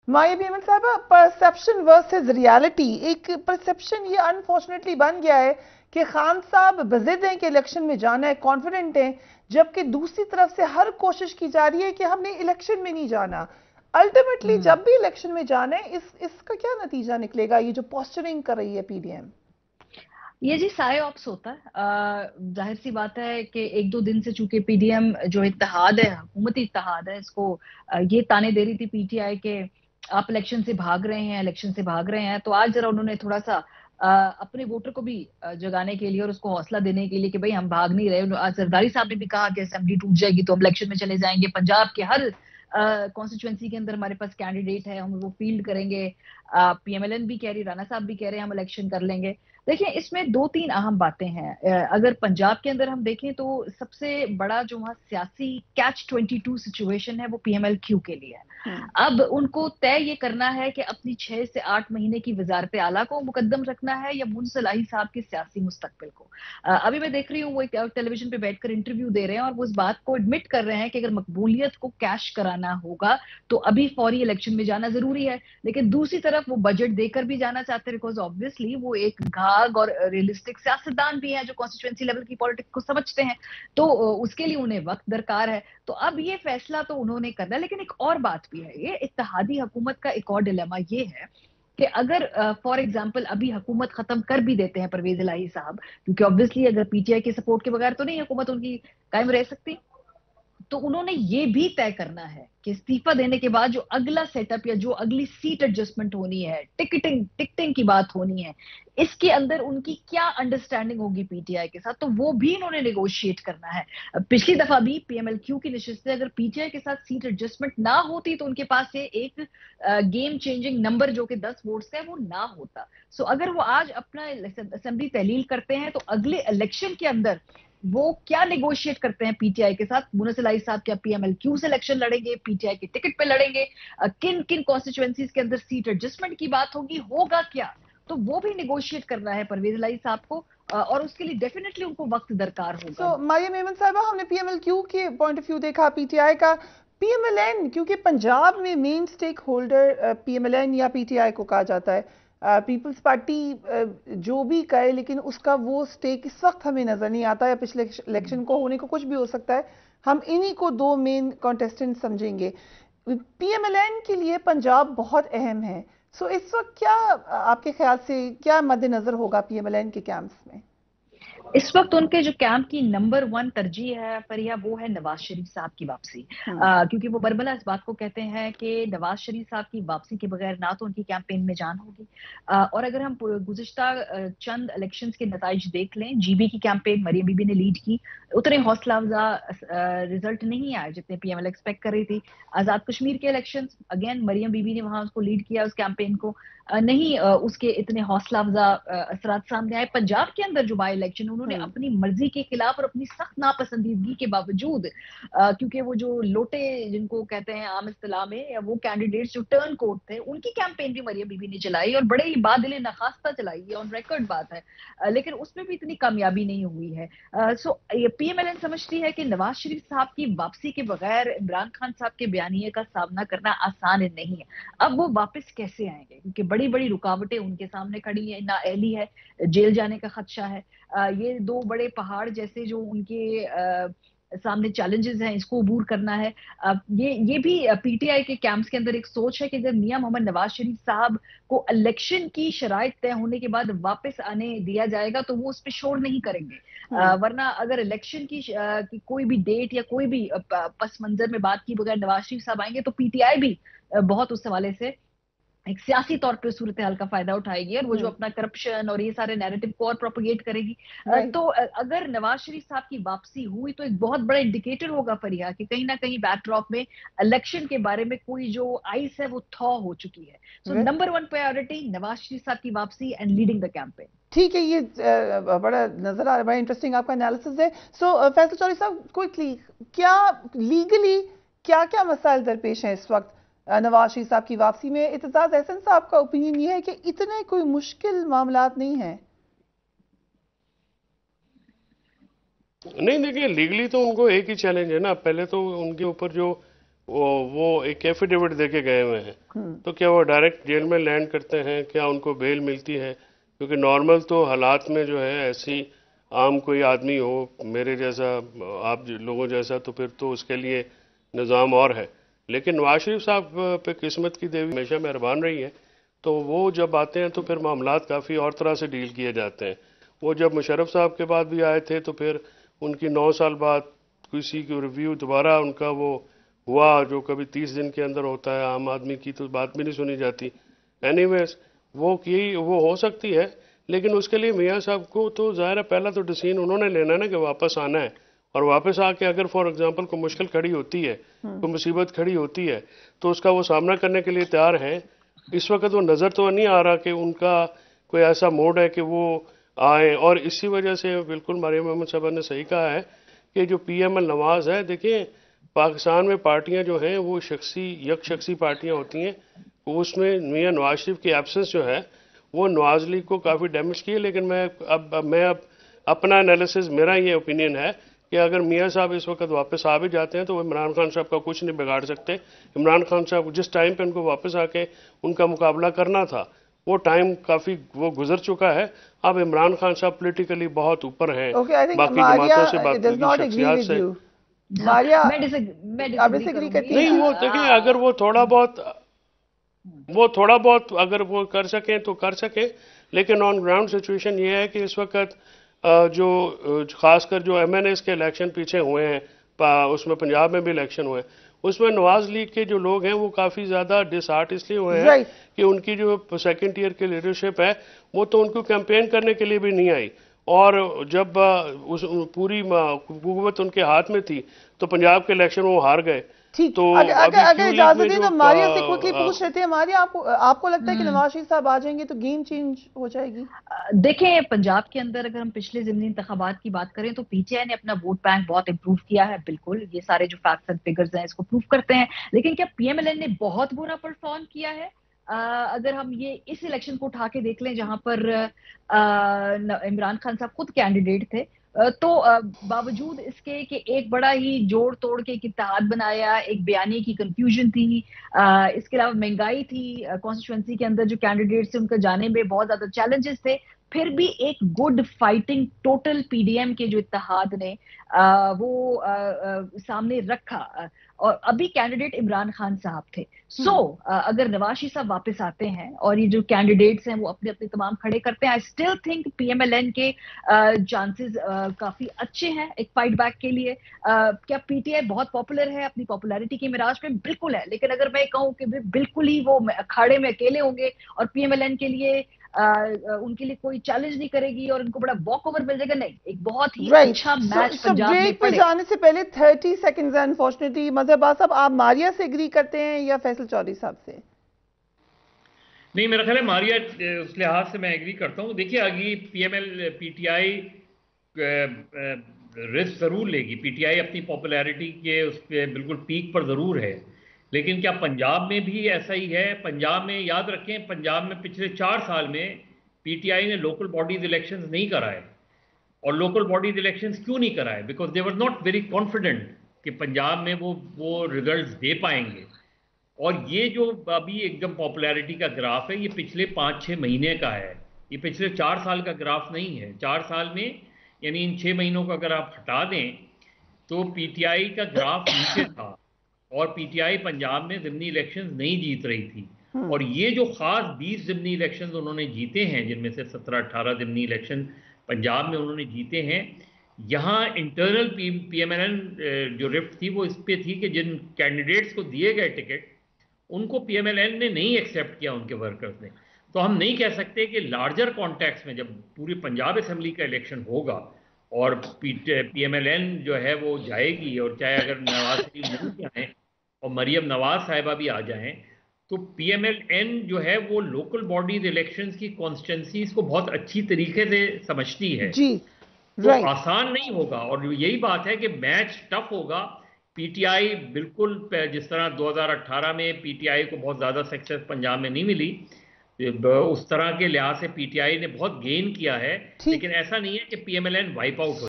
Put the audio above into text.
माया बीमन साहब, perception versus reality, एक perception ये अनफॉर्चुनेटली बन गया है कि खान साहब बजिद हैं कि इलेक्शन में जाना है, कॉन्फिडेंट हैं, जबकि दूसरी तरफ से हर कोशिश की जा रही है कि हमने इलेक्शन में नहीं जाना। अल्टीमेटली हम्म। जब भी इलेक्शन में जाना है, इसका क्या नतीजा निकलेगा, ये जो पोस्चरिंग कर रही है पीडीएम? ये जी साय ऑप्स होता है। जाहिर सी बात है कि एक दो दिन से चूंकि पीडीएम जो इत्तेहाद है, हुकूमती इत्तेहाद है, इसको ये ताने दे रही थी पीटीआई के आप इलेक्शन से भाग रहे हैं, इलेक्शन से भाग रहे हैं, तो आज जरा उन्होंने थोड़ा सा अपने वोटर को भी जगाने के लिए और उसको हौसला देने के लिए कि भाई हम भाग नहीं रहे। आज जरदारी साहब ने भी कहा कि असेंबली टूट जाएगी तो हम इलेक्शन में चले जाएंगे, पंजाब के हर कॉन्स्टिट्यूंसी के अंदर हमारे पास कैंडिडेट है, हम वो फील्ड करेंगे। पीएमएलएन भी कह रही, राणा साहब भी कह रहे हैं हम इलेक्शन कर लेंगे। देखिए इसमें दो तीन अहम बातें हैं। अगर पंजाब के अंदर हम देखें तो सबसे बड़ा जो वहां सियासी कैच 22 सिचुएशन है वो पीएमएलक्यू के लिए है। हम्म। अब उनको तय ये करना है कि अपनी 6 से 8 महीने की वजारत आला को मुकद्दम रखना है या मुंसलाही साहब के सियासी मुस्तकबिल को। अभी मैं देख रही हूँ वो एक टेलीविजन पे बैठकर इंटरव्यू दे रहे हैं और वो इस बात को एडमिट कर रहे हैं कि अगर मकबूलियत को कैश कराना होगा तो अभी फौरी इलेक्शन में जाना जरूरी है। लेकिन दूसरी तरफ वो बजट देकर भी जाना चाहते हैं, बिकॉज ऑब्वियसली वो एक घाग और रियलिस्टिक सियासतदान भी हैं जो कॉन्स्टिट्यूंसी लेवल की पॉलिटिक्स को समझते हैं। तो उसके लिए उन्हें वक्त दरकार है। तो अब ये फैसला तो उन्होंने करना है, लेकिन एक और बात भी है, ये इत्तेहादी हुकूमत का एक और डिलेमा ये है कि अगर फॉर एग्जाम्पल अभी हुकूमत खत्म कर भी देते हैं परवेज इलाही साहब, क्योंकि ऑब्वियसली अगर पीटीआई के सपोर्ट के बगैर तो नहीं हुकूमत उनकी कायम रह सकती, तो उन्होंने ये भी तय करना है कि इस्तीफा देने के बाद जो अगला सेटअप या जो अगली सीट एडजस्टमेंट होनी है, टिकटिंग टिकटिंग की बात होनी है, इसके अंदर उनकी क्या अंडरस्टैंडिंग होगी पीटीआई के साथ, तो वो भी इन्होंने नेगोशिएट करना है। पिछली दफा भी पीएमएलक्यू की नशिस्त से अगर पीटीआई के साथ सीट एडजस्टमेंट ना होती तो उनके पास ये एक गेम चेंजिंग नंबर जो कि 10 वोट्स है वो ना होता। सो अगर वो आज अपना असेंबली तहलील करते हैं तो अगले इलेक्शन के अंदर वो क्या नेगोशिएट करते हैं पीटीआई के साथ, मुनस्सिर अली साहब क्या पीएमएलक्यू से इलेक्शन लड़ेंगे, पीटीआई के टिकट पे लड़ेंगे, किन किन कॉन्स्टिट्यूएंसीज के अंदर सीट एडजस्टमेंट की बात होगी, होगा क्या, तो वो भी नेगोशिएट करना है परवेज इलाही साहब को। और उसके लिए डेफिनेटली उनको वक्त दरकार होगा। सो मारिया मेमन साहबा, हमने पीएमएलक्यू के पॉइंट ऑफ व्यू देखा, पीटीआई का, पीएमएलएन, क्योंकि पंजाब में मेन स्टेक होल्डर पीएमएलएन या पीटीआई को कहा जाता है, पीपल्स पार्टी जो भी कहे, लेकिन उसका वो स्टेक इस वक्त हमें नजर नहीं आता, या पिछले इलेक्शन को होने को कुछ भी हो सकता है। हम इन्हीं को दो मेन कॉन्टेस्टेंट समझेंगे। पीएमएलएन के लिए पंजाब बहुत अहम है। सो इस वक्त क्या आपके ख्याल से क्या मद्देनजर होगा पीएमएलएन के कैंप्स में? इस वक्त उनके जो कैंप की नंबर 1 तरजीह है फरिया, वो है नवाज शरीफ साहब की वापसी। हम्म। क्योंकि वो बरबला इस बात को कहते हैं कि नवाज शरीफ साहब की वापसी के बगैर ना तो उनकी कैंपेन में जान होगी। और अगर हम गुज़िश्ता चंद इलेक्शंस के नताइज देख लें, जीबी की कैंपेन मरियम बीबी ने लीड की, उतने हौसला अफजा रिजल्ट नहीं आए जितने पीएमएल एक्सपेक्ट कर रही थी। आजाद कश्मीर के इलेक्शन अगेन मरियम बीबी ने वहां उसको लीड किया, उस कैंपेन को नहीं उसके इतने हौसला अफजा असरात सामने आए। पंजाब के अंदर जो बाई इलेक्शन उन्होंने हम्म। अपनी मर्जी के खिलाफ और अपनी सख्त नापसंदीदगी के बावजूद, क्योंकि वो जो लोटे जिनको कहते हैं आम इस्तिलाह में, या वो कैंडिडेट्स जो टर्न कोट थे, उनकी कैंपेन भी मरियम बीबी ने चलाई और बड़े ही बादिल नखास्ता चलाई है, ऑन रिकॉर्ड बात है। लेकिन उसमें भी इतनी कामयाबी नहीं हुई है। सो पीएमएलएन समझती है कि नवाज शरीफ साहब की वापसी के बगैर इमरान खान साहब के बयानिए का सामना करना आसान नहीं है। अब वो वापस कैसे आएंगे, क्योंकि बड़ी बड़ी रुकावटें उनके सामने खड़ी है, नाअहली है, जेल जाने का खदशा है। ये दो बड़े पहाड़ जैसे जो उनके सामने चैलेंजेस हैं, इसको अबूर करना है। ये भी पीटीआई के कैंप्स के अंदर एक सोच है कि अगर मियां मोहम्मद नवाज शरीफ साहब को इलेक्शन की शराइत तय होने के बाद वापस आने दिया जाएगा तो वो उस पर शोर नहीं करेंगे। हम्म। वरना अगर इलेक्शन की कोई भी डेट या कोई भी पस मंजर में बात की बगैर नवाज शरीफ साहब आएंगे तो पीटीआई भी बहुत उस हवाले से एक सियासी तौर पे सूरत हाल का फायदा उठाएगी और वो जो हम्म। अपना करप्शन और ये सारे नैरेटिव को और प्रोपोगेट करेगी। राइट। तो अगर नवाज शरीफ साहब की वापसी हुई तो एक बहुत बड़ा इंडिकेटर होगा फरिया कि कहीं ना कहीं बैकड्रॉप में इलेक्शन के बारे में कोई जो आइस है वो थॉ हो चुकी है। So number 1 priority Nawaz Sharif साहब की वापसी एंड लीडिंग द कैंपेन। ठीक है, ये बड़ा नजर आ रहा है, बड़ा इंटरेस्टिंग आपका एनालिसिस है। सो फैसल चौधरी साहब, क्विकली, क्या लीगली क्या क्या मसाइल दरपेश हैं इस वक्त नवाज शरीफ साहब की वापसी में? इत्तेजाज एहसन साहब का ओपिनियन ये है कि इतने कोई मुश्किल मामलात नहीं है। नहीं, देखिए लीगली तो उनको एक ही चैलेंज है ना। पहले तो उनके ऊपर जो वो एक एफिडेविट देके गए हुए हैं, तो क्या वो डायरेक्ट जेल में लैंड करते हैं, क्या उनको बेल मिलती है? क्योंकि नॉर्मल तो हालात में जो है ऐसी आम कोई आदमी हो मेरे जैसा, आप लोगों जैसा, तो फिर तो उसके लिए निज़ाम और है। लेकिन नवाज शरीफ साहब पे किस्मत की देवी हमेशा मेहरबान रही है, तो वो जब आते हैं तो फिर मामलात काफ़ी और तरह से डील किए जाते हैं। वो जब मुशर्रफ साहब के बाद भी आए थे तो फिर उनकी 9 साल बाद किसी की रिव्यू दोबारा उनका वो हुआ, जो कभी 30 दिन के अंदर होता है, आम आदमी की तो बात भी नहीं सुनी जाती। एनीवेज वो हो सकती है, लेकिन उसके लिए मियाँ साहब को तो ज़ाहिर है पहला तो डिसीजन उन्होंने लेना है ना कि वापस आना है। और वापस आके अगर फॉर एग्जांपल कोई मुश्किल खड़ी होती है, कोई मुसीबत खड़ी होती है, तो उसका वो सामना करने के लिए तैयार हैं। इस वक्त वो नज़र तो नहीं आ रहा कि उनका कोई ऐसा मोड है कि वो आए, और इसी वजह से बिल्कुल मरियम अहमद साहब ने सही कहा है कि जो पीएमएल नवाज है, देखिए पाकिस्तान में पार्टियां जो हैं वो शख्सी पार्टियां होती हैं, उसमें मियां नवाज शरीफ की एब्सेंस जो है वो नवाज लीग को काफ़ी डैमेज की है। लेकिन मैं अब अपना एनालिसिस, मेरा ये ओपिनियन है कि अगर मियां साहब इस वक्त वापस आ भी जाते हैं तो वो इमरान खान साहब का कुछ नहीं बिगाड़ सकते। इमरान खान साहब जिस टाइम पे उनको वापस आके उनका मुकाबला करना था, वो टाइम काफ़ी वो गुजर चुका है। अब इमरान खान साहब पॉलिटिकली बहुत ऊपर हैं Okay, I think बाकी Maria जमातों से, does बाकी not agree शख्सियात with से। you. हाँ, Maria, मैं आप डिसएग्री डिसएग्री करूंगी। करती नहीं, हैं? वो देखिए अगर वो थोड़ा बहुत अगर वो कर सकें तो कर सकें, लेकिन ऑन ग्राउंड सिचुएशन ये है कि इस वक्त खासकर जो एमएनएस के इलेक्शन पीछे हुए हैं, उसमें पंजाब में भी इलेक्शन हुए, उसमें नवाज लीग के जो लोग हैं वो काफ़ी ज़्यादा डिसहार्ट इसलिए हुए हैं Right. कि उनकी जो सेकंड टीयर की लीडरशिप है वो तो उनको कैंपेन करने के लिए भी नहीं आई। और जब उस पूरी हुकूमत उनके हाथ में थी तो पंजाब के इलेक्शन वो हार गए। ठीक, तो अगर अगर अभी अगर क्यू लीग इजाजत में दें जो तो मारिया से क्विकली पूछ लेते हैं। मारिया, आपको लगता है कि नवाज शरीफ साहब आ जाएंगे तो गेम चेंज हो जाएगी? देखें, पंजाब के अंदर अगर हम पिछले ज़िमनी इंतखाबात की बात करें तो पीटीआई ने अपना वोट बैंक बहुत इंप्रूव किया है। बिल्कुल, ये सारे जो फैक्ट्स एंड फिगर्स हैं इसको प्रूव करते हैं। लेकिन क्या पीएमएलएन ने बहुत बुरा परफॉर्म किया है? अगर हम ये इस इलेक्शन को उठा के देख लें जहां पर इमरान खान साहब खुद कैंडिडेट थे, तो बावजूद इसके कि एक बड़ा ही जोड़ तोड़ के एक इत्तेहाद बनाया, एक बयानी की कंफ्यूजन थी, इसके अलावा महंगाई थी, कॉन्स्टिट्यूंसी के अंदर जो कैंडिडेट थे उनका जाने में बहुत ज्यादा चैलेंजेस थे, फिर भी एक गुड फाइटिंग टोटल पीडीएम के जो इत्तेहाद ने वो सामने रखा। और अभी कैंडिडेट इमरान खान साहब थे। अगर नवाज शरीफ साहब वापस आते हैं और ये जो कैंडिडेट्स हैं वो अपने अपने तमाम खड़े करते हैं, आई स्टिल थिंक पीएमएलएन के चांसेस काफी अच्छे हैं एक फाइट बैक के लिए। क्या पीटीआई बहुत पॉपुलर है, अपनी पॉपुलैरिटी की मिराज में? बिल्कुल है। लेकिन अगर मैं कहूं कि बिल्कुल ही वो अखाड़े में अकेले होंगे और पीएमएलएन के लिए उनके लिए कोई चैलेंज नहीं करेगी और उनको बड़ा वॉक ओवर मिल जाएगा, नहीं, एक बहुत ही राइट। अच्छा मैच सो पंजाब में ब्रेक पे पड़े। जाने से पहले 30 सेकंड्स है अनफॉर्चुनेटली। मजहबाज साहब, आप मारिया से एग्री करते हैं या फैसल चौधरी साहब से? नहीं, मेरा ख्याल है मारिया उस लिहाज से मैं एग्री करता हूँ। देखिए, आगे पीएमएल पीटीआई रिस्क जरूर लेगी। पीटीआई अपनी पॉपुलैरिटी के उस पर बिल्कुल पीक पर जरूर है, लेकिन क्या पंजाब में भी ऐसा ही है? पंजाब में याद रखें, पंजाब में पिछले 4 साल में पीटीआई ने लोकल बॉडीज इलेक्शंस नहीं कराए। और लोकल बॉडीज इलेक्शंस क्यों नहीं कराए? Because they were not very confident कि पंजाब में वो रिजल्ट्स दे पाएंगे। और ये जो अभी एकदम पॉपुलैरिटी का ग्राफ है, ये पिछले 5-6 महीने का है, ये पिछले 4 साल का ग्राफ नहीं है। 4 साल में, यानी इन 6 महीनों को अगर आप हटा दें तो पीटीआई का ग्राफ नीचे था और पीटीआई पंजाब में ज़िमनी इलेक्शंस नहीं जीत रही थी। और ये जो खास 20 ज़िमनी इलेक्शंस उन्होंने जीते हैं, जिनमें से 17-18 ज़िमनी इलेक्शन पंजाब में उन्होंने जीते हैं, यहाँ इंटरनल पीएमएलएन जो रिफ्ट थी वो इस पे थी कि जिन कैंडिडेट्स को दिए गए टिकट उनको पीएमएलएन ने नहीं एक्सेप्ट किया, उनके वर्कर्स ने। तो हम नहीं कह सकते कि लार्जर कॉन्टेक्स्ट में जब पूरी पंजाब असेंबली का इलेक्शन होगा और पीएमएलएन जो है वो जाएगी, और चाहे अगर नवाज शरीफ नहीं भी आए और मरियम नवाज साहिबा भी आ जाएं, तो पीएमएलएन जो है वो लोकल बॉडीज इलेक्शंस की कॉन्स्टिट्यूंसीज को बहुत अच्छी तरीके से समझती है। जी, तो राइट। आसान नहीं होगा, और यही बात है कि मैच टफ होगा। पीटीआई बिल्कुल जिस तरह 2018 में पीटीआई को बहुत ज़्यादा सक्सेस पंजाब में नहीं मिली, उस तरह के लिहाज से पीटीआई ने बहुत गेन किया है, ठीक। लेकिन ऐसा नहीं है कि पीएमएलएन वाइप आउट हो